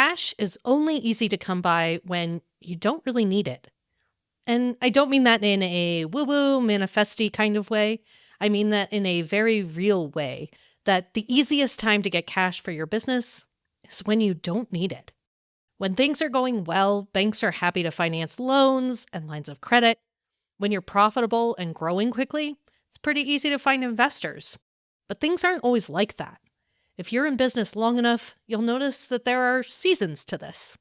cash is only easy to come by when you don't really need it. And I don't mean that in a woo-woo, manifesty kind of way. I mean that in a very real way, that the easiest time to get cash for your business is when you don't need it. When things are going well, banks are happy to finance loans and lines of credit. When you're profitable and growing quickly, it's pretty easy to find investors. But things aren't always like that. If you're in business long enough, you'll notice that there are seasons to this.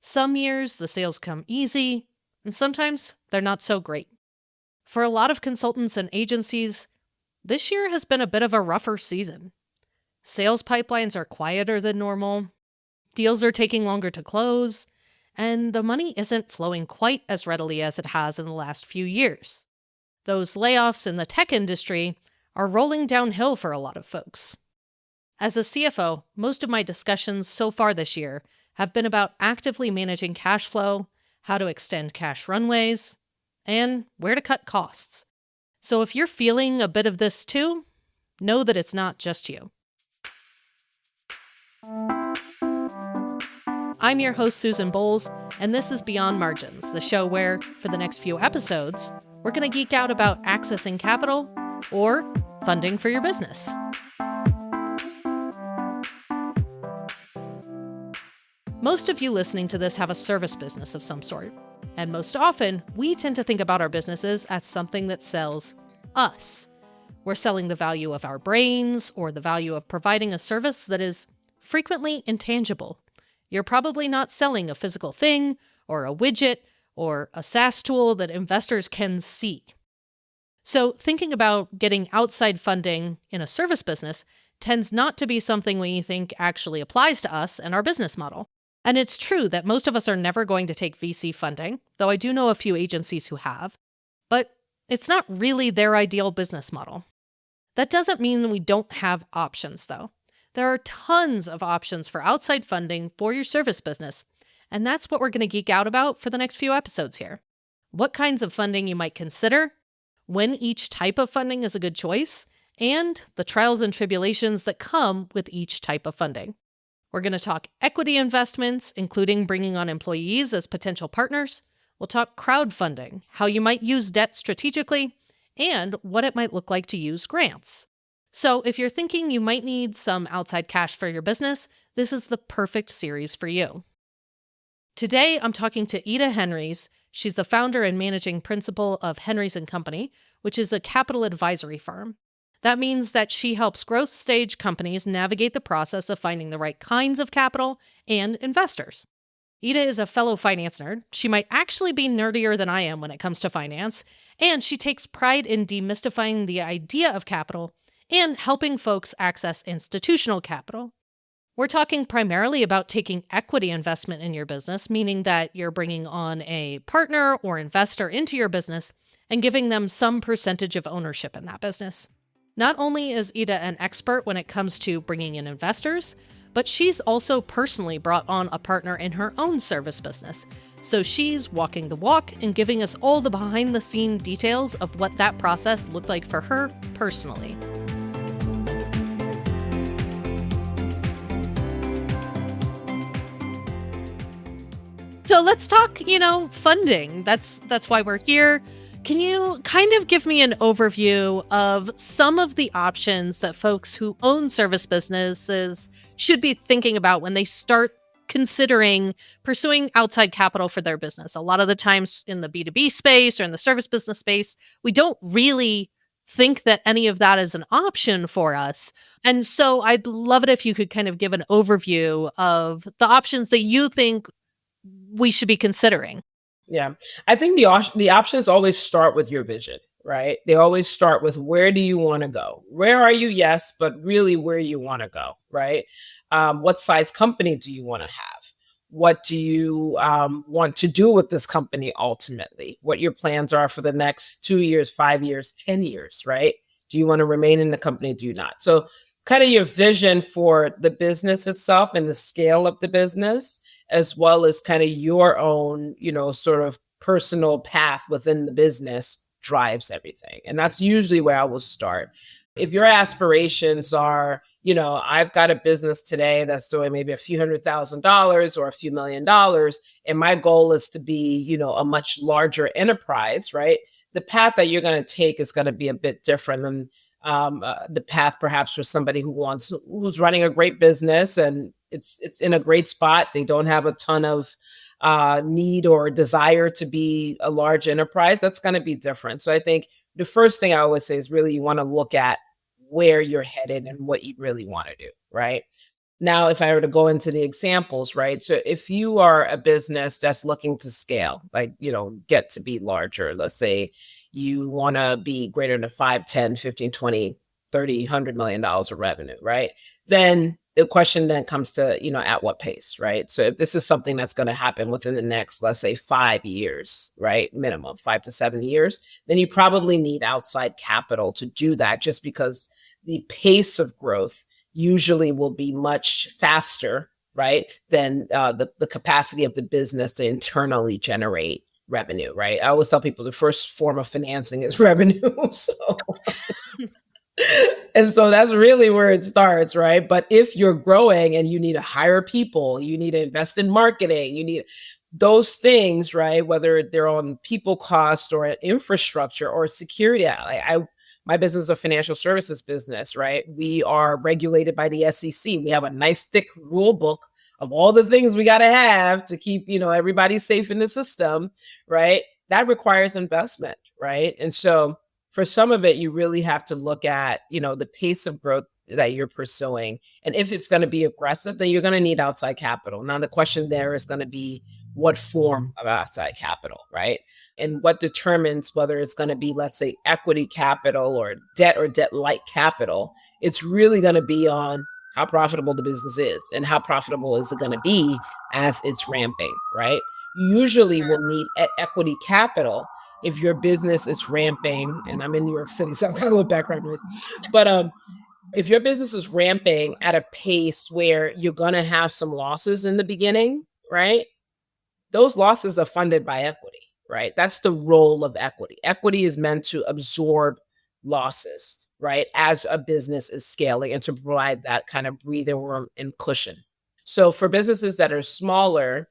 Some years, the sales come easy, and sometimes they're not so great. For a lot of consultants and agencies, this year has been a bit of a rougher season. Sales pipelines are quieter than normal, deals are taking longer to close, and the money isn't flowing quite as readily as it has in the last few years. Those layoffs in the tech industry are rolling downhill for a lot of folks. As a CFO, most of my discussions so far this year have been about actively managing cash flow, how to extend cash runways, and where to cut costs. So if you're feeling a bit of this too, know that it's not just you. I'm your host, Susan Bowles, and this is Beyond Margins, the show where, for the next few episodes, we're going to geek out about accessing capital or funding for your business. Most of you listening to this have a service business of some sort, and most often, we tend to think about our businesses as something that sells us. We're selling the value of our brains or the value of providing a service that is frequently intangible. You're probably not selling a physical thing or a widget or a SaaS tool that investors can see. So thinking about getting outside funding in a service business tends not to be something we think actually applies to us and our business model. And it's true that most of us are never going to take VC funding, though I do know a few agencies who have, but it's not really their ideal business model. That doesn't mean we don't have options, though. There are tons of options for outside funding for your service business, and that's what we're going to geek out about for the next few episodes here. What kinds of funding you might consider, when each type of funding is a good choice, and the trials and tribulations that come with each type of funding. We're going to talk equity investments, including bringing on employees as potential partners. We'll talk crowdfunding, how you might use debt strategically, and what it might look like to use grants. So if you're thinking you might need some outside cash for your business, this is the perfect series for you. Today, I'm talking to Eda Henries. She's the founder and managing principal of Henries Co, which is a capital advisory firm. That means that she helps growth stage companies navigate the process of finding the right kinds of capital and investors. Eda is a fellow finance nerd. She might actually be nerdier than I am when it comes to finance, and she takes pride in demystifying the idea of capital and helping folks access institutional capital. We're talking primarily about taking equity investment in your business, meaning that you're bringing on a partner or investor into your business and giving them some percentage of ownership in that business. Not only is Eda an expert when it comes to bringing in investors, but she's also personally brought on a partner in her own service business. So she's walking the walk and giving us all the behind-the-scene details of what that process looked like for her personally. So let's talk, funding. That's why we're here. Can you kind of give me an overview of some of the options that folks who own service businesses should be thinking about when they start considering pursuing outside capital for their business? A lot of the times in the B2B space or in the service business space, we don't really think that any of that is an option for us. And so I'd love it if you could kind of give an overview of the options that you think we should be considering. Yeah, I think the options always start with your vision, right? They always start with, where do you want to go? Where are you? Yes, but really where you want to go, right? What size company do you want to have? What do you want to do with this company ultimately? What your plans are for the next 2 years, 5 years, 10 years, right? Do you want to remain in the company? Do you not? So kind of your vision for the business itself and the scale of the business, as well as kind of your own, sort of personal path within the business drives everything. And that's usually where I will start. If your aspirations are, I've got a business today that's doing maybe a few $100,000 or a few $1 million, and my goal is to be, a much larger enterprise, right? The path that you're going to take is going to be a bit different than the path perhaps for somebody who's running a great business and it's in a great spot. They don't have a ton of need or desire to be a large enterprise. That's going to be different. So I think the first thing I always say is really you want to look at where you're headed and what you really want to do, right? Now, if I were to go into the examples, right? So if you are a business that's looking to scale, like, get to be larger, let's say you want to be greater than 5, 10, 15, 20, 30, $100 million of revenue, right? Then the question then comes to, at what pace, right? So if this is something that's going to happen within the next, let's say 5 years, right? Minimum 5 to 7 years, then you probably need outside capital to do that just because the pace of growth usually will be much faster, right, than the capacity of the business to internally generate revenue, right? I always tell people the first form of financing is revenue. So and so that's really where it starts, right? But if you're growing and you need to hire people, you need to invest in marketing, you need those things, right? Whether they're on people cost or infrastructure or security. My business is a financial services business, right? We are regulated by the SEC. We have a nice thick rule book of all the things we got to have to keep, everybody safe in the system, right? That requires investment, right? And so for some of it, you really have to look at, the pace of growth that you're pursuing. And if it's going to be aggressive, then you're going to need outside capital. Now, the question there is going to be what form of outside capital, right? And what determines whether it's going to be, let's say, equity capital or debt-like capital. It's really going to be on how profitable the business is and how profitable is it going to be as it's ramping, right? You usually will need equity capital if your business is ramping, and I'm in New York City, so I've got a little background noise, but if your business is ramping at a pace where you're going to have some losses in the beginning, right? Those losses are funded by equity, right? That's the role of equity. Equity is meant to absorb losses, right? As a business is scaling and to provide that kind of breathing room and cushion. So for businesses that are smaller,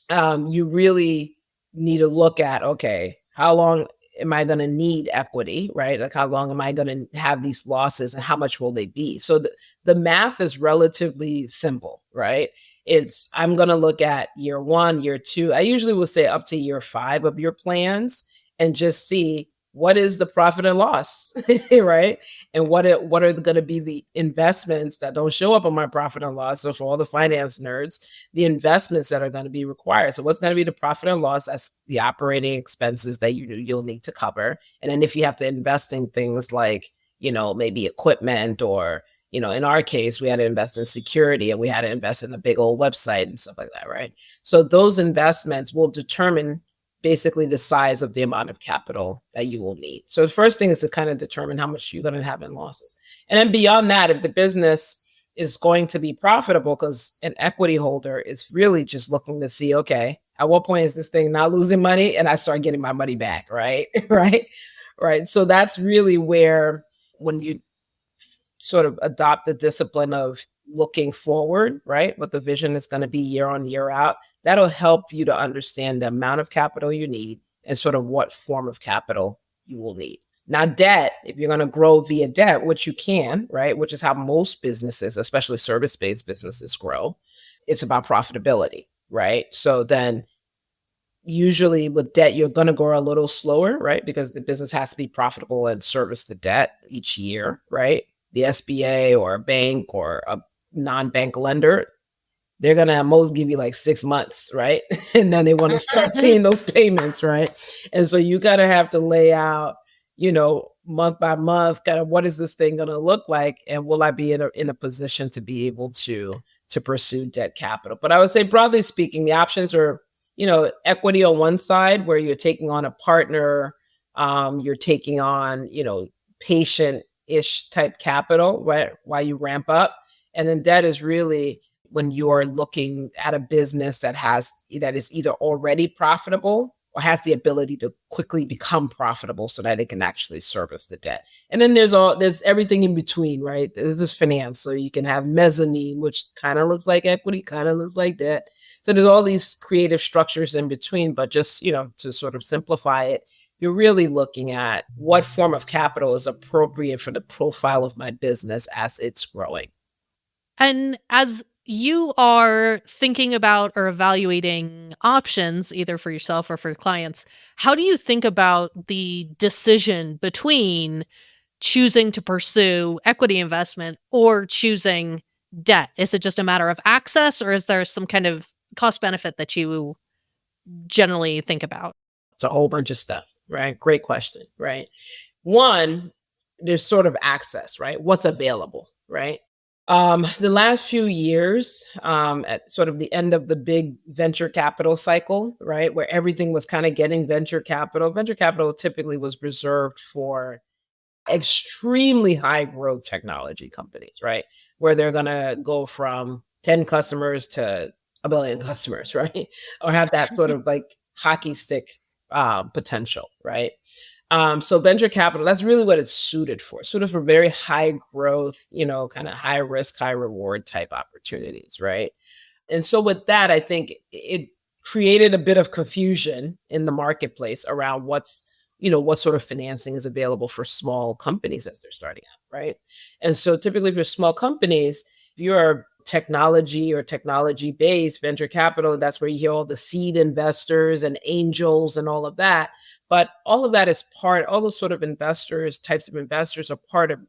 you really need to look at, okay, how long am I going to need equity, right? Like how long am I going to have these losses and how much will they be? So the math is relatively simple, right? I'm going to look at year 1, year 2. I usually will say up to year 5 of your plans and just see what is the profit and loss, right? And what are going to be the investments that don't show up on my profit and loss? So for all the finance nerds, the investments that are going to be required. So what's going to be the profit and loss? That's the operating expenses that you'll need to cover. And then if you have to invest in things like, maybe equipment or, in our case, we had to invest in security and we had to invest in a big old website and stuff like that, right? So those investments will determine basically the size of the amount of capital that you will need. So the first thing is to kind of determine how much you're going to have in losses. And then beyond that, if the business is going to be profitable, because an equity holder is really just looking to see, okay, at what point is this thing not losing money and I start getting my money back, right? Right. So that's really where when you sort of adopt the discipline of looking forward, right? What the vision is going to be year on, year out, that'll help you to understand the amount of capital you need and sort of what form of capital you will need. Now, debt, if you're going to grow via debt, which you can, right? Which is how most businesses, especially service-based businesses, grow. It's about profitability, right? So then usually with debt, you're going to grow a little slower, right? Because the business has to be profitable and service the debt each year, right? The SBA or a bank or a non-bank lender, they're going to at most give you like 6 months, right? And then they want to start seeing those payments, right? And so you got to have to lay out, month by month, kind of what is this thing going to look like? And will I be in a position to be able to pursue debt capital? But I would say broadly speaking, the options are, equity on one side where you're taking on a partner, you're taking on, patient-ish type capital, right, while you ramp up. And then debt is really when you are looking at a business that is either already profitable or has the ability to quickly become profitable so that it can actually service the debt. And then there's everything in between, right? This is finance. So you can have mezzanine, which kind of looks like equity, kind of looks like debt. So there's all these creative structures in between, but just, to sort of simplify it, you're really looking at what form of capital is appropriate for the profile of my business as it's growing. And as you are thinking about or evaluating options, either for yourself or for clients, how do you think about the decision between choosing to pursue equity investment or choosing debt? Is it just a matter of access, or is there some kind of cost benefit that you generally think about? It's a whole bunch of stuff, right? Great question, right? One, there's sort of access, right? What's available, right? The last few years, at sort of the end of the big venture capital cycle, right, where everything was kind of getting venture capital typically was reserved for extremely high growth technology companies, right, where they're going to go from 10 customers to a billion customers, right, or have that sort of like hockey stick potential, right? So venture capital, that's really what it's suited for very high growth, kind of high risk, high reward type opportunities, right? And so with that, I think it created a bit of confusion in the marketplace around what sort of financing is available for small companies as they're starting out, right? And so typically for small companies, if you're technology or technology based venture capital, that's where you hear all the seed investors and angels and all of that. But all of that is all those sort of types of investors are part of,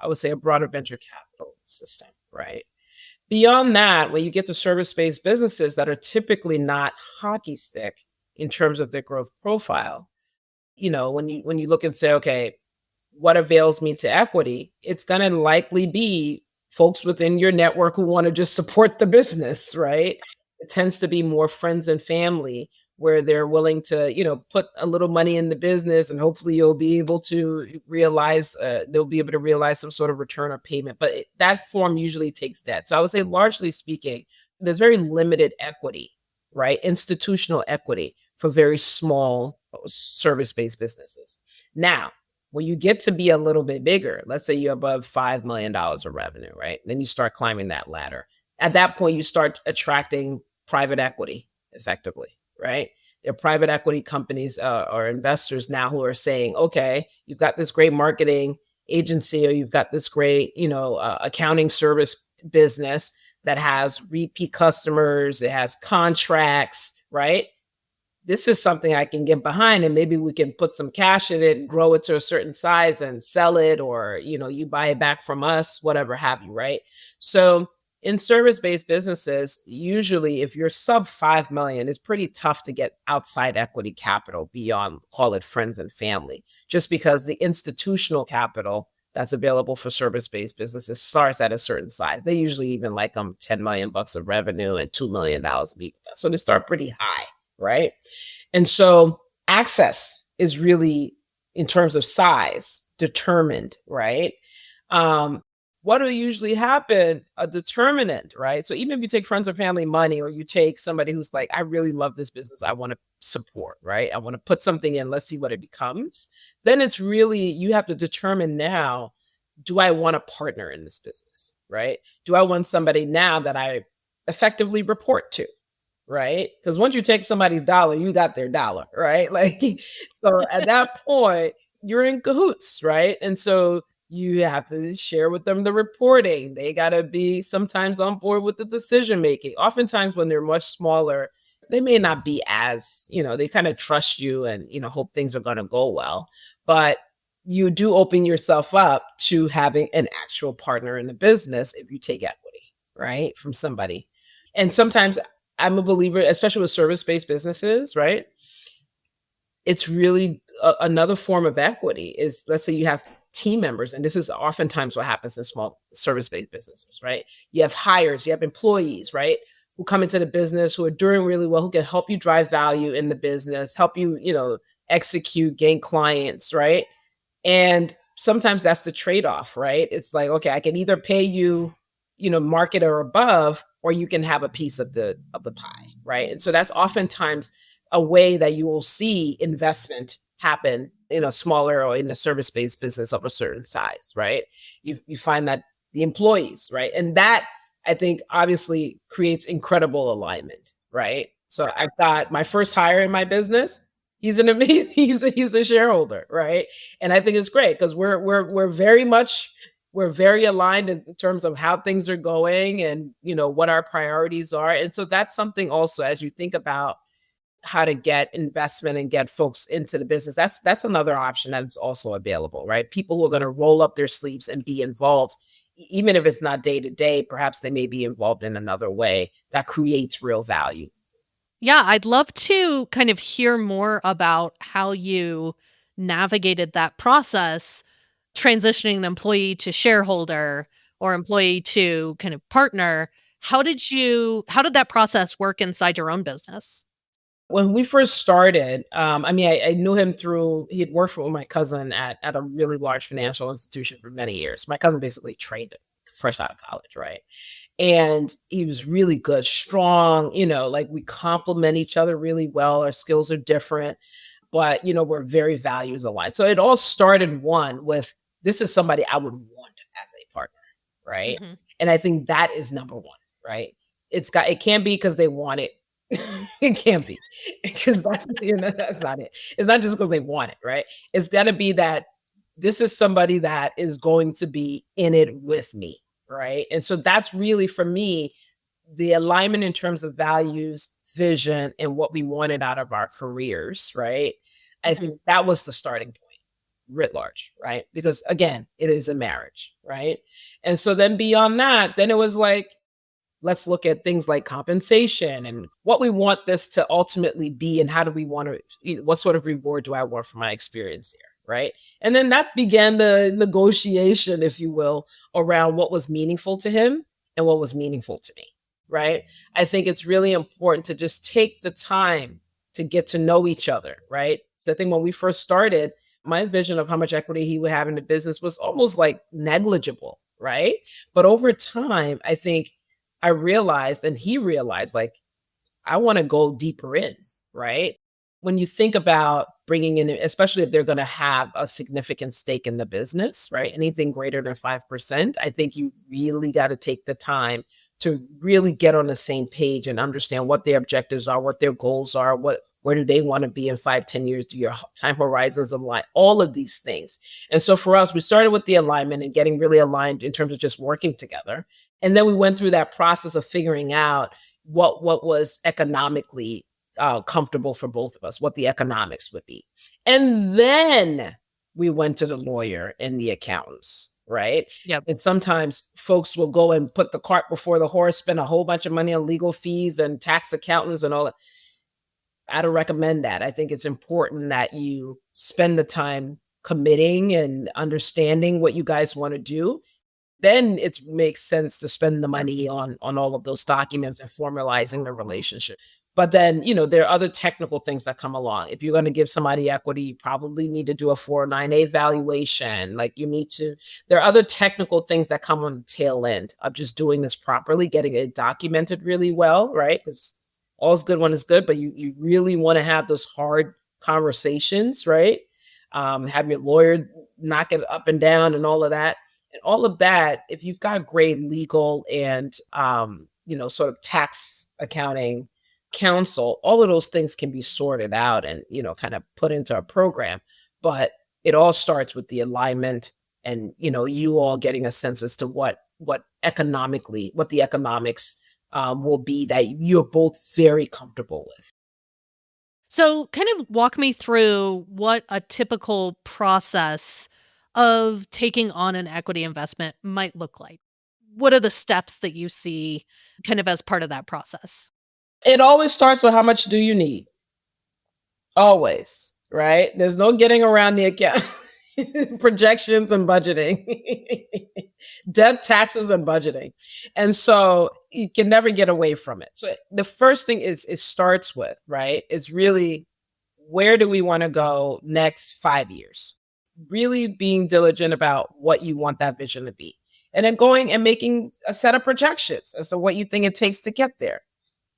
I would say a broader venture capital system, right? Beyond that, when you get to service-based businesses that are typically not hockey stick in terms of their growth profile, when you look and say, okay, what avails me to equity, it's going to likely be folks within your network who want to just support the business, right? It tends to be more friends and family where they're willing to, put a little money in the business, and hopefully you'll be able to realize, they'll be able to realize some sort of return or payment. But that form usually takes debt. So I would say, largely speaking, there's very limited equity, right? Institutional equity for very small service-based businesses. Now, when you get to be a little bit bigger, let's say you're above $5 million of revenue, right? Then you start climbing that ladder. At that point, you start attracting private equity effectively, right? There are private equity companies or investors now who are saying, okay, you've got this great marketing agency, or you've got this great, accounting service business that has repeat customers, it has contracts, right? This is something I can get behind, and maybe we can put some cash in it and grow it to a certain size and sell it, or, you buy it back from us, whatever have you, right? So in service-based businesses, usually if you're sub 5 million, it's pretty tough to get outside equity capital beyond, call it friends and family, just because the institutional capital that's available for service-based businesses starts at a certain size. They usually even like 10 million bucks of revenue and $2 million of EBITDA. So they start pretty high, right? And so access is really, in terms of size, determined, right? What will usually happen? A determinant, right? So even if you take friends or family money, or you take somebody who's like, I really love this business, I want to support, right? I want to put something in, let's see what it becomes. Then it's really, you have to determine now, do I want a partner in this business, right? Do I want somebody now that I effectively report to? Right? Because once you take somebody's dollar, you got their dollar, right? Like, so at that point, you're in cahoots, right? And so you have to share with them the reporting. They got to be sometimes on board with the decision making. Oftentimes, when they're much smaller, they may not be as, they kind of trust you and, hope things are going to go well. But you do open yourself up to having an actual partner in the business if you take equity, right, from somebody. And sometimes, I'm a believer, especially with service-based businesses, right? It's really another form of equity is, let's say you have team members, and this is oftentimes what happens in small service-based businesses, right? You have hires, you have employees, right? Who come into the business, who are doing really well, who can help you drive value in the business, help you, execute, gain clients, right? And sometimes that's the trade-off, right? It's like, okay, I can either pay you, market or above, or you can have a piece of the pie, right? And so that's oftentimes a way that you will see investment happen in a smaller or in a service-based business of a certain size, right? You find that the employees, right? And that I think obviously creates incredible alignment, right? So I've got my first hire in my business. He's an amazing, he's a shareholder, right? And I think it's great because we're very much we're very aligned in terms of how things are going and what our priorities are. And so that's something also as you think about how to get investment and get folks into the business. That's another option that's also available, right? People who are going to roll up their sleeves and be involved, even if it's not day to day, perhaps they may be involved in another way that creates real value. Yeah, I'd love to kind of hear more about how you navigated that process, transitioning an employee to shareholder or employee to kind of partner. How did that process work inside your own business? When we first started, I mean, I knew him through, he had worked for my cousin at a really large financial institution for many years. My cousin basically trained him fresh out of college, right? And he was really good, strong, like we complement each other really well. Our skills are different, but we're very values aligned. So it all started one with this is somebody I would want as a partner, right? Mhm. And I think that is number one, right? It can't be because they want it. It can't be because that's not it. It's not just because they want it, right? It's got to be that this is somebody that is going to be in it with me, right? And so that's really for me the alignment in terms of values, vision, and what we wanted out of our careers, right? I Mhm. think that was the starting point writ large, right? Because again, it is a marriage, right? And so then beyond that, then it was like, let's look at things like compensation and what we want this to ultimately be and how do we want to, what sort of reward do I want for my experience here, right? And then that began the negotiation, if you will, around what was meaningful to him and what was meaningful to me, right? I think it's really important to just take the time to get to know each other, right? So I think when we first started, my vision of how much equity he would have in the business was almost like negligible, right? But over time, I think I realized and he realized, like, I wanna go deeper in, right? When you think about bringing in especially if they're gonna have a significant stake in the business, right? Anything greater than 5%, I think you really gotta take the time to really get on the same page and understand what their objectives are, what their goals are, where do they wanna be in 5, 10 years? Do your time horizons align? All of these things. And so for us, we started with the alignment and getting really aligned in terms of just working together. And then we went through that process of figuring out what was economically comfortable for both of us, what the economics would be. And then we went to the lawyer and the accountants, right? Yep. And sometimes folks will go and put the cart before the horse, spend a whole bunch of money on legal fees and tax accountants and all that. I don't recommend that. I think it's important that you spend the time committing and understanding what you guys want to do, then it makes sense to spend the money on all of those documents and formalizing the relationship. But then, there are other technical things that come along. If you're going to give somebody equity, you probably need to do a 409A valuation. Like there are other technical things that come on the tail end of just doing this properly, getting it documented really well, right? Because all's good when it's good, but you really want to have those hard conversations, right? Have your lawyer knock it up and down and all of that. And all of that, if you've got great legal and sort of tax accounting counsel, all of those things can be sorted out and kind of put into a program. But it all starts with the alignment and you all getting a sense as to what the economics will be that you're both very comfortable with. So, kind of walk me through what a typical process of taking on an equity investment might look like. What are the steps that you see kind of as part of that process? It always starts with how much do you need? Always, right? There's no getting around the account. Projections and budgeting. Debt, taxes, and budgeting. And so you can never get away from it. So the first thing is it starts with, right? It's really where do we want to go next 5 years? Really being diligent about what you want that vision to be. And then going and making a set of projections as to what you think it takes to get there,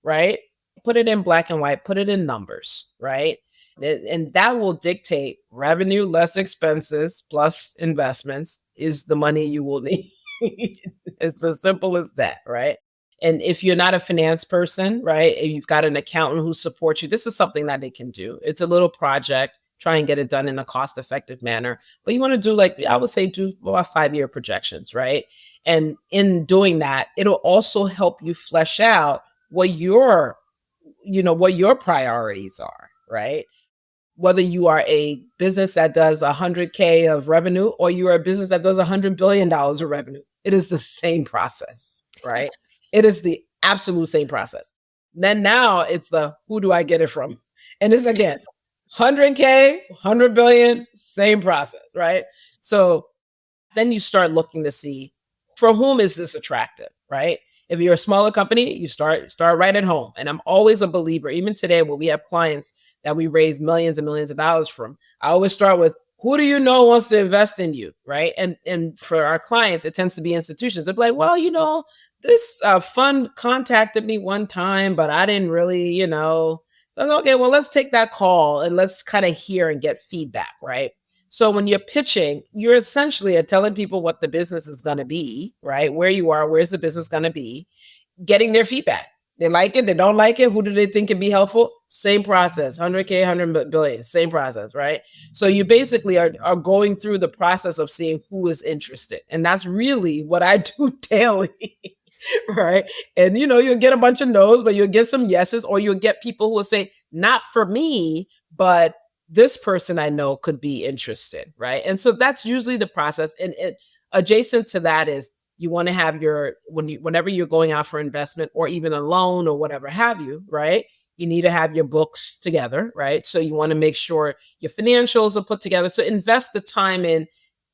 right? put it in black and white, put it in numbers, right? And that will dictate revenue less expenses plus investments is the money you will need. It's as simple as that, right? And if you're not a finance person, right, and you've got an accountant who supports you, this is something that they can do. It's a little project. Try and get it done in a cost effective manner. But you want to do, like, I would say, do about 5-year projections, right? And in doing that, it'll also help you flesh out what what your priorities are, right? Whether you are a business that does 100K of revenue or you are a business that does $100 billion of revenue, it is the same process, right? It is the absolute same process. Then now it's the who do I get it from? And it's again 100K, 100 billion, same process, right? So then you start looking to see for whom is this attractive, right? If you're a smaller company, you start right at home. And I'm always a believer, even today when we have clients that we raise millions and millions of dollars from, I always start with who do you know wants to invest in you, right? And for our clients, it tends to be institutions. They're like, well, this fund contacted me one time, but I didn't really, So I was, okay, well, let's take that call and let's kind of hear and get feedback, right? So when you're pitching, you're essentially telling people what the business is going to be, right? Where you are, where's the business going to be, getting their feedback. They like it, they don't like it. Who do they think can be helpful? Same process, 100K, 100 billion, same process, right? So you basically are going through the process of seeing who is interested. And that's really what I do daily. Right. And you'll get a bunch of no's, but you'll get some yeses, or you'll get people who will say, not for me, but this person I know could be interested. Right. And so that's usually the process. And adjacent to that is you want to have whenever you're going out for investment or even a loan or whatever have you, right? You need to have your books together, right? So you want to make sure your financials are put together. So invest the time in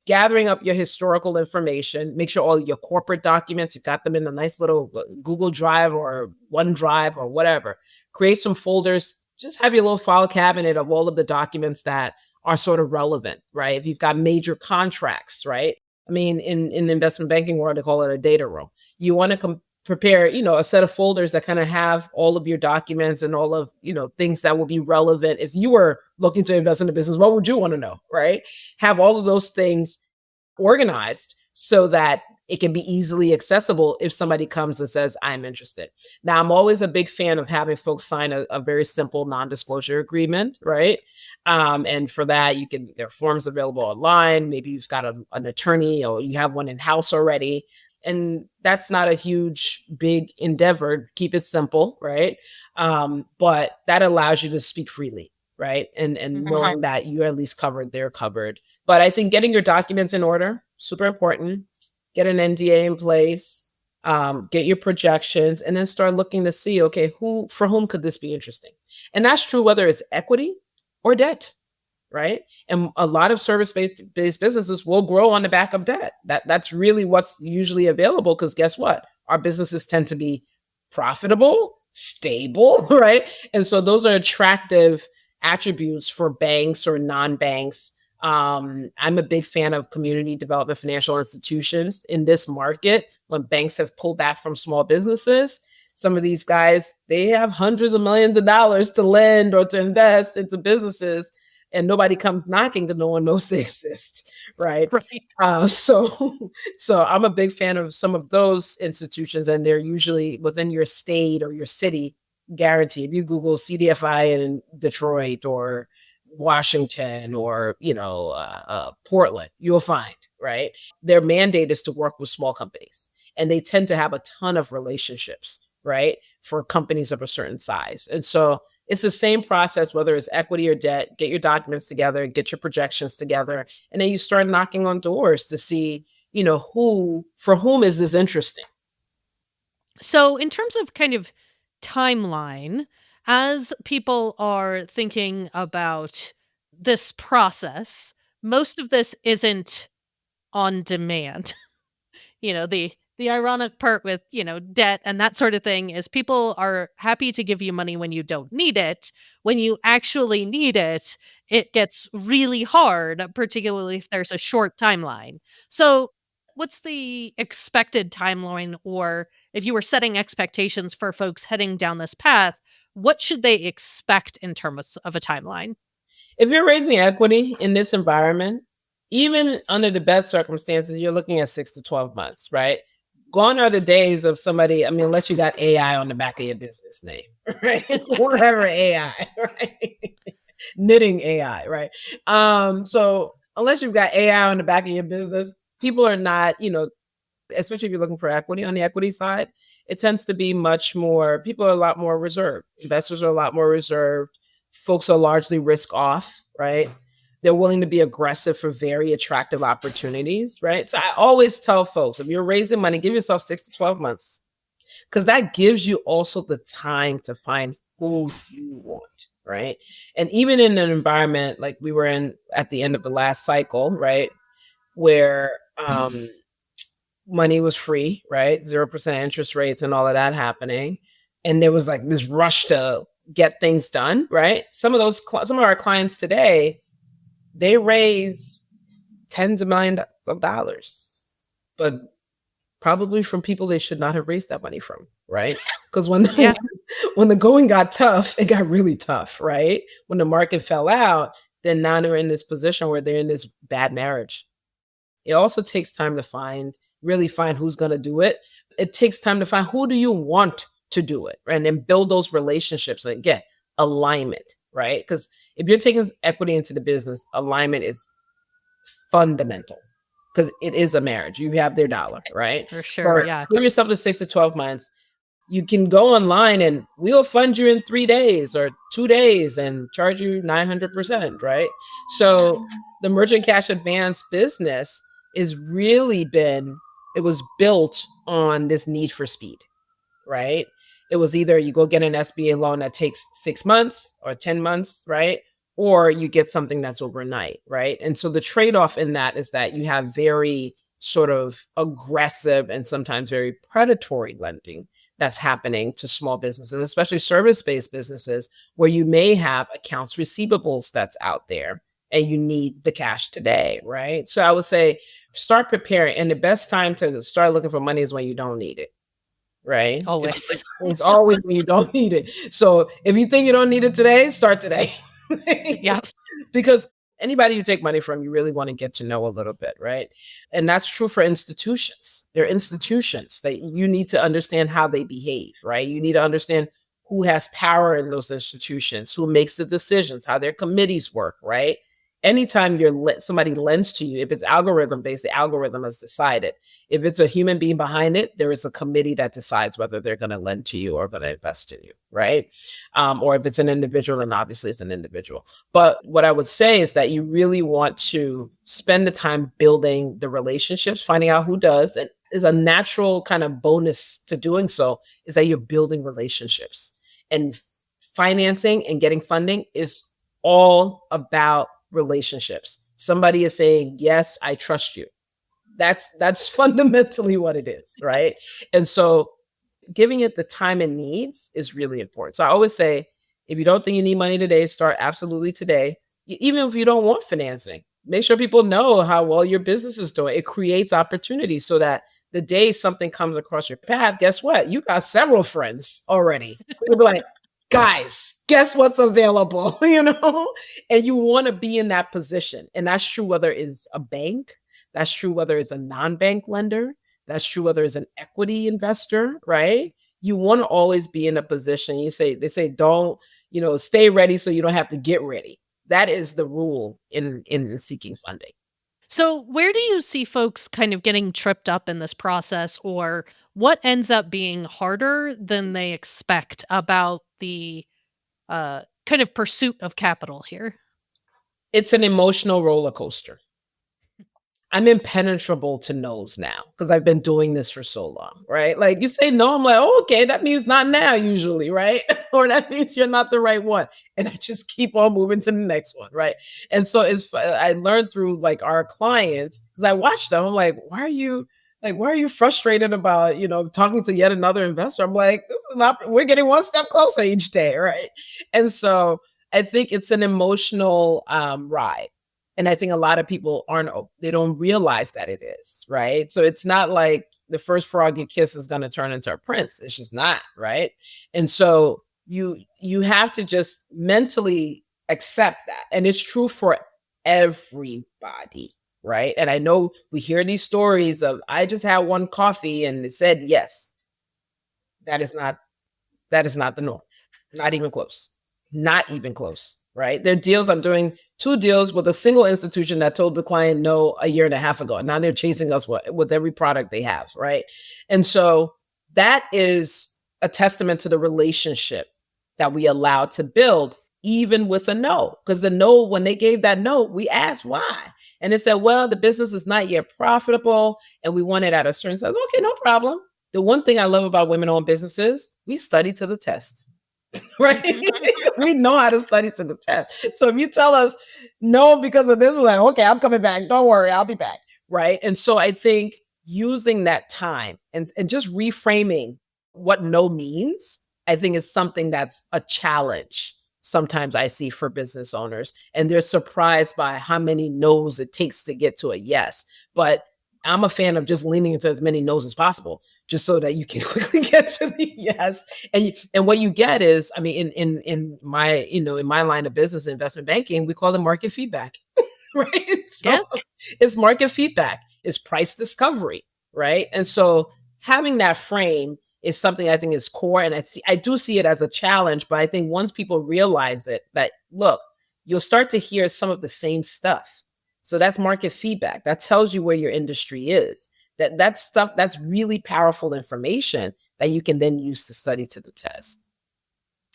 gathering up your historical information, make sure all your corporate documents, you got them in a nice little Google Drive or OneDrive or whatever. Create some folders, just have your little file cabinet of all of the documents that are sort of relevant, right? If you've got major contracts, right? I mean, in the investment banking world, they call it a data room. You want to prepare, a set of folders that kind of have all of your documents and all of, things that will be relevant. If you were looking to invest in a business, what would you want to know, right? Have all of those things organized so that it can be easily accessible if somebody comes and says, I'm interested. Now, I'm always a big fan of having folks sign a very simple non-disclosure agreement, right? And for that, there are forms available online. Maybe you've got an attorney or you have one in-house already. And that's not a huge, big endeavor. Keep it simple, right? But that allows you to speak freely, right? And knowing that you're at least covered, they're covered. But I think getting your documents in order, super important. Get an NDA in place, get your projections, and then start looking to see, okay, for whom could this be interesting? And that's true whether it's equity or debt, right? And a lot of service-based businesses will grow on the back of debt. That's really what's usually available, because guess what? Our businesses tend to be profitable, stable, right? And so those are attractive attributes for banks or non-banks. I'm a big fan of community development financial institutions in this market. When banks have pulled back from small businesses, some of these guys, they have hundreds of millions of dollars to lend or to invest into businesses, and nobody comes knocking because no one knows they exist, right? Right. So I'm a big fan of some of those institutions, and they're usually within your state or your city. Guaranteed. If you Google CDFI in Detroit or Washington or Portland, you'll find, right, their mandate is to work with small companies, and they tend to have a ton of relationships, right, for companies of a certain size. And so it's the same process, whether it's equity or debt. Get your documents together, get your projections together, and then you start knocking on doors to see, for whom is this interesting. So, in terms of kind of timeline, as people are thinking about this process, most of this isn't on demand. The ironic part with, debt and that sort of thing is people are happy to give you money when you don't need it. When you actually need it, it gets really hard, particularly if there's a short timeline. So, what's the expected timeline, or if you were setting expectations for folks heading down this path, what should they expect in terms of a timeline? If you're raising equity in this environment, even under the best circumstances, you're looking at 6 to 12 months, right? Gone are the days of somebody, I mean, unless you got AI on the back of your business name, right? Whatever AI, right? Knitting AI, right? So unless you've got AI on the back of your business, people are not, especially if you're looking for equity on the equity side, it tends to be much more, people are a lot more reserved. Investors are a lot more reserved. Folks are largely risk off, right? They're willing to be aggressive for very attractive opportunities, right? So I always tell folks, if you're raising money, give yourself 6 to 12 months, because that gives you also the time to find who you want, right? And even in an environment like we were in at the end of the last cycle, right, where money was free, right? 0% interest rates and all of that happening. And there was like this rush to get things done, right? Some of our clients today, they raise tens of millions of dollars, but probably from people they should not have raised that money from, right? Because when the going got tough, it got really tough, right? When the market fell out, then now they're in this position where they're in this bad marriage. It also takes time to really find who's going to do it. It takes time to find who do you want to do it, right? And then build those relationships. And again, alignment, right? Because if you're taking equity into the business, alignment is fundamental, because it is a marriage. You have their dollar, right? For sure, yeah. Give yourself to 6 to 12 months. You can go online and we'll fund you in 3 days or 2 days and charge you 900%, right? So the merchant cash advance business it was built on this need for speed, right? It was either you go get an SBA loan that takes 6 months or 10 months, right? Or you get something that's overnight, right? And so the trade-off in that is that you have very sort of aggressive and sometimes very predatory lending that's happening to small businesses, especially service-based businesses, where you may have accounts receivables that's out there and you need the cash today, right? So I would say start preparing. And the best time to start looking for money is when you don't need it, right? Always. It's always when you don't need it. So if you think you don't need it today, start today. Yeah. Because anybody you take money from, you really want to get to know a little bit, right? And that's true for institutions. They're institutions that you need to understand how they behave, right? You need to understand who has power in those institutions, who makes the decisions, how their committees work, right? Anytime somebody lends to you, if it's algorithm based, the algorithm has decided. If it's a human being behind it, there is a committee that decides whether they're going to lend to you or going to invest in you, right? Or if it's an individual, then obviously it's an individual. But what I would say is that you really want to spend the time building the relationships, finding out who does, and is a natural kind of bonus to doing so is that you're building relationships. And financing and getting funding is all about relationships. Somebody is saying, yes, I trust you. That's fundamentally what it is, right? And so giving it the time it needs is really important. So I always say, if you don't think you need money today, start absolutely today. Even if you don't want financing, make sure people know how well your business is doing. It creates opportunities so that the day something comes across your path, guess what? You got several friends already. You'll be like, guys, guess what's available, And you want to be in that position. And that's true whether it's a bank, that's true whether it's a non-bank lender, that's true whether it's an equity investor, right? You want to always be in a position. They say, don't, stay ready so you don't have to get ready. That is the rule in seeking funding. So where do you see folks kind of getting tripped up in this process, or what ends up being harder than they expect about the kind of pursuit of capital here? It's an emotional roller coaster. I'm impenetrable to no's now because I've been doing this for so long, right? Like you say no, I'm like, oh, okay, that means not now usually, right? Or that means you're not the right one. And I just keep on moving to the next one, right? And so I learned through like our clients, because I watched them, I'm like, why are you frustrated about, talking to yet another investor? I'm like, we're getting one step closer each day, right? And so I think it's an emotional ride. And I think a lot of people they don't realize that it is, right? So it's not like the first frog you kiss is going to turn into a prince. It's just not, right? And so you have to just mentally accept that. And it's true for everybody, right? And I know we hear these stories of, I just had one coffee and it said yes. That is not the norm. Not even close. Not even close, right? There are deals. I'm doing 2 deals with a single institution that told the client no a year and a half ago. And now they're chasing us with every product they have, right? And so that is a testament to the relationship that we allow to build, even with a no. Because the no, when they gave that no, we asked why. And they said, well, the business is not yet profitable and we want it at a certain size. Okay, no problem. The one thing I love about women-owned businesses, we study to the test, right? We know how to study to the test. So if you tell us no because of this, we're like, okay, I'm coming back. Don't worry, I'll be back, right? And so I think using that time and just reframing what no means, I think is something that's a challenge sometimes I see for business owners. And they're surprised by how many no's it takes to get to a yes. But I'm a fan of just leaning into as many no's as possible, just so that you can quickly get to the yes. And what you get is, I mean, in my, in my line of business, investment banking, we call it market feedback, right? So it's market feedback, it's price discovery, right? And so having that frame is something I think is core. And I do see it as a challenge, but I think once people realize it, that look, you'll start to hear some of the same stuff. So that's market feedback. That tells you where your industry is. That's stuff that's really powerful information that you can then use to study to the test.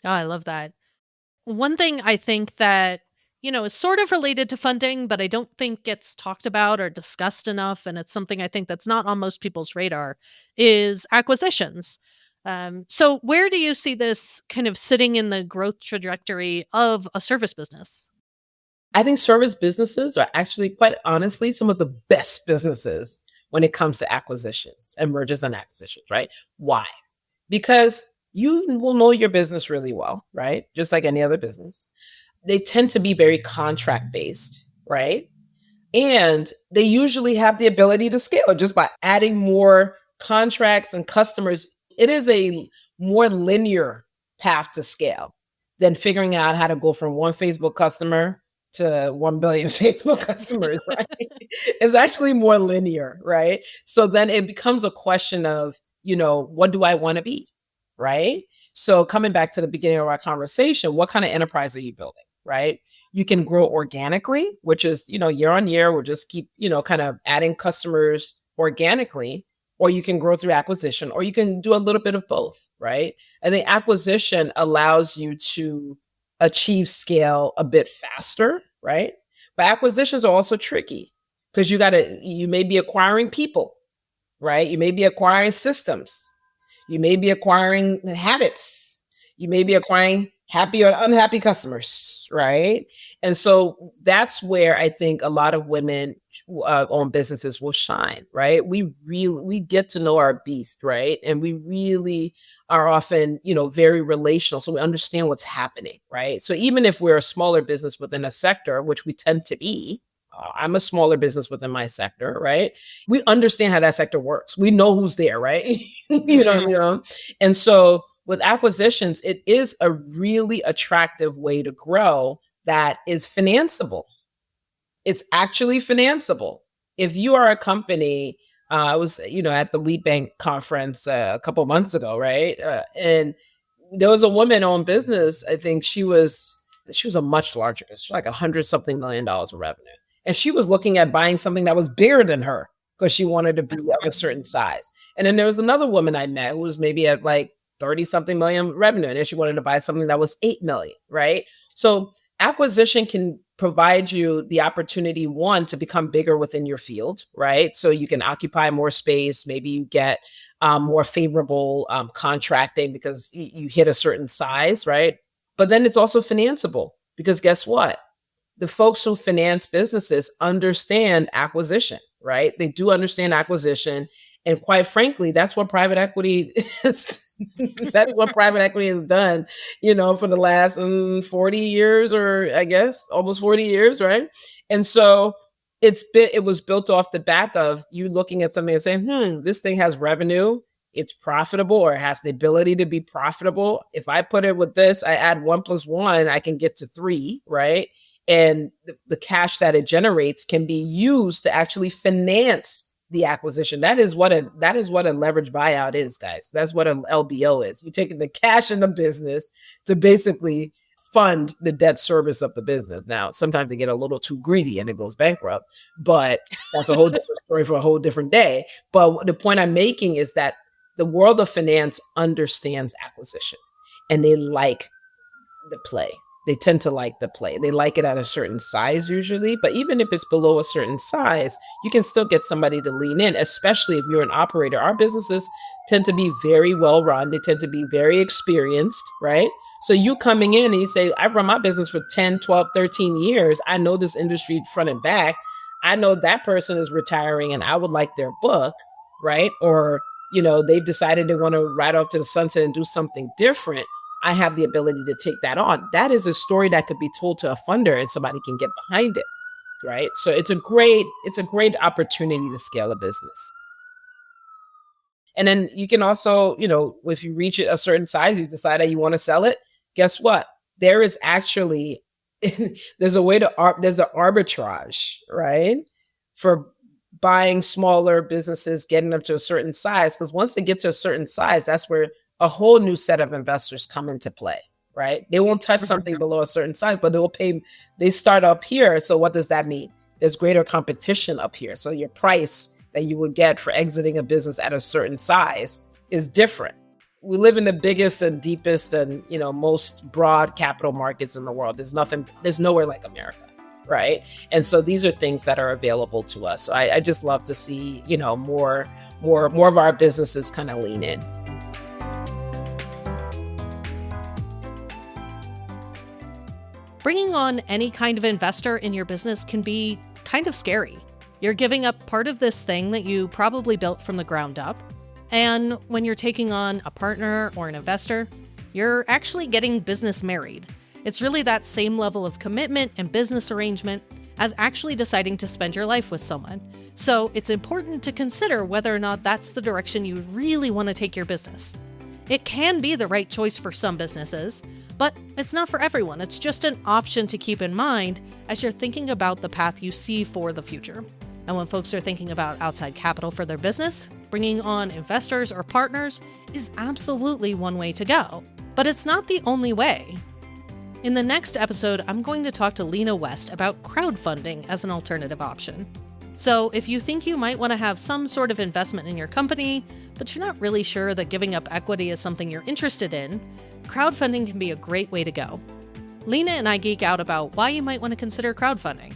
Oh, I love that. One thing I think that, is sort of related to funding, but I don't think gets talked about or discussed enough, and it's something I think that's not on most people's radar, is acquisitions. So where do you see this kind of sitting in the growth trajectory of a service business? I think service businesses are actually, quite honestly, some of the best businesses when it comes to acquisitions and mergers and acquisitions, right? Why? Because you will know your business really well, right? Just like any other business. They tend to be very contract based, right? And they usually have the ability to scale just by adding more contracts and customers. It is a more linear path to scale than figuring out how to go from one Facebook customer to 1 billion Facebook customers, right? It's actually more linear, right? So then it becomes a question of, what do I want to be, right? So coming back to the beginning of our conversation, what kind of enterprise are you building, right? You can grow organically, which is, year on year, we'll just keep, kind of adding customers organically, or you can grow through acquisition, or you can do a little bit of both, right? I think acquisition allows you to achieve scale a bit faster, right? But acquisitions are also tricky because you may be acquiring people, right? You may be acquiring systems. You may be acquiring habits. You may be acquiring happy or unhappy customers, right? And so that's where I think a lot of women own businesses will shine, right? We get to know our beast, right? And we really are often, very relational. So we understand what's happening, right? So even if we're a smaller business within a sector, which we tend to be, I'm a smaller business within my sector, right? We understand how that sector works. We know who's there, right? And so with acquisitions, it is a really attractive way to grow that is financeable. It's actually financeable. If you are a company, I was, at the Lead Bank conference a couple months ago, right? And there was a woman-owned business. I think she was a much larger business, like $100-something million of revenue. And she was looking at buying something that was bigger than her because she wanted to be of a certain size. And then there was another woman I met who was maybe at like 30-something million revenue. And then she wanted to buy something that was 8 million, right? So acquisition can provide you the opportunity, one, to become bigger within your field, right? So you can occupy more space. Maybe you get more favorable contracting because you hit a certain size, right? But then it's also financeable because guess what? The folks who finance businesses understand acquisition, right? They do understand acquisition. And quite frankly, that's what private equity is. That's what private equity has done, for the last 40 years, or I guess almost 40 years, right? And so it was built off the back of you looking at something and saying, this thing has revenue. it's profitable or has the ability to be profitable. If I put it with this, I add 1+1, I can get to 3, right? And the cash that it generates can be used to actually finance the acquisition. That is what a leverage buyout is, guys. That's what an LBO is. You're taking the cash in the business to basically fund the debt service of the business. Now, sometimes they get a little too greedy and it goes bankrupt, but that's a whole different story for a whole different day. But the point I'm making is that the world of finance understands acquisition and they like the play. They tend to like the play. They like it at a certain size usually, but even if it's below a certain size, you can still get somebody to lean in, especially if you're an operator. Our businesses tend to be very well run. They tend to be very experienced, right? So you coming in and you say, I've run my business for 10, 12, 13 years. I know this industry front and back. I know that person is retiring and I would like their book, right? Or, they've decided they want to ride off to the sunset and do something different. I have the ability to take that on. That is a story that could be told to a funder and somebody can get behind it, right? So it's a great opportunity to scale a business. And then you can also, if you reach a certain size, you decide that you want to sell it. Guess what? There is actually, there's an arbitrage, right? For buying smaller businesses, getting them to a certain size. Because once they get to a certain size, that's where a whole new set of investors come into play, right? They won't touch something below a certain size, but they start up here. So what does that mean? There's greater competition up here. So your price that you would get for exiting a business at a certain size is different. We live in the biggest and deepest and, most broad capital markets in the world. There's nowhere like America, right? And so these are things that are available to us. So I just love to see, more of our businesses kind of lean in. Bringing on any kind of investor in your business can be kind of scary. You're giving up part of this thing that you probably built from the ground up. And when you're taking on a partner or an investor, you're actually getting business married. It's really that same level of commitment and business arrangement as actually deciding to spend your life with someone. So it's important to consider whether or not that's the direction you really want to take your business. It can be the right choice for some businesses, but it's not for everyone. It's just an option to keep in mind as you're thinking about the path you see for the future. And when folks are thinking about outside capital for their business, bringing on investors or partners is absolutely one way to go. But it's not the only way. In the next episode, I'm going to talk to Lena West about crowdfunding as an alternative option. So if you think you might want to have some sort of investment in your company, but you're not really sure that giving up equity is something you're interested in, crowdfunding can be a great way to go. Lena and I geek out about why you might want to consider crowdfunding,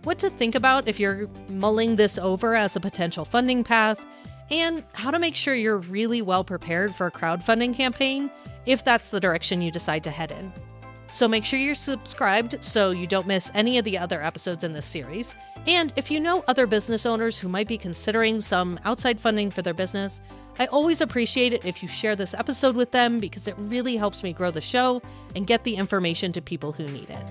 what to think about if you're mulling this over as a potential funding path, and how to make sure you're really well prepared for a crowdfunding campaign if that's the direction you decide to head in. So make sure you're subscribed so you don't miss any of the other episodes in this series. And if you know other business owners who might be considering some outside funding for their business, I always appreciate it if you share this episode with them because it really helps me grow the show and get the information to people who need it.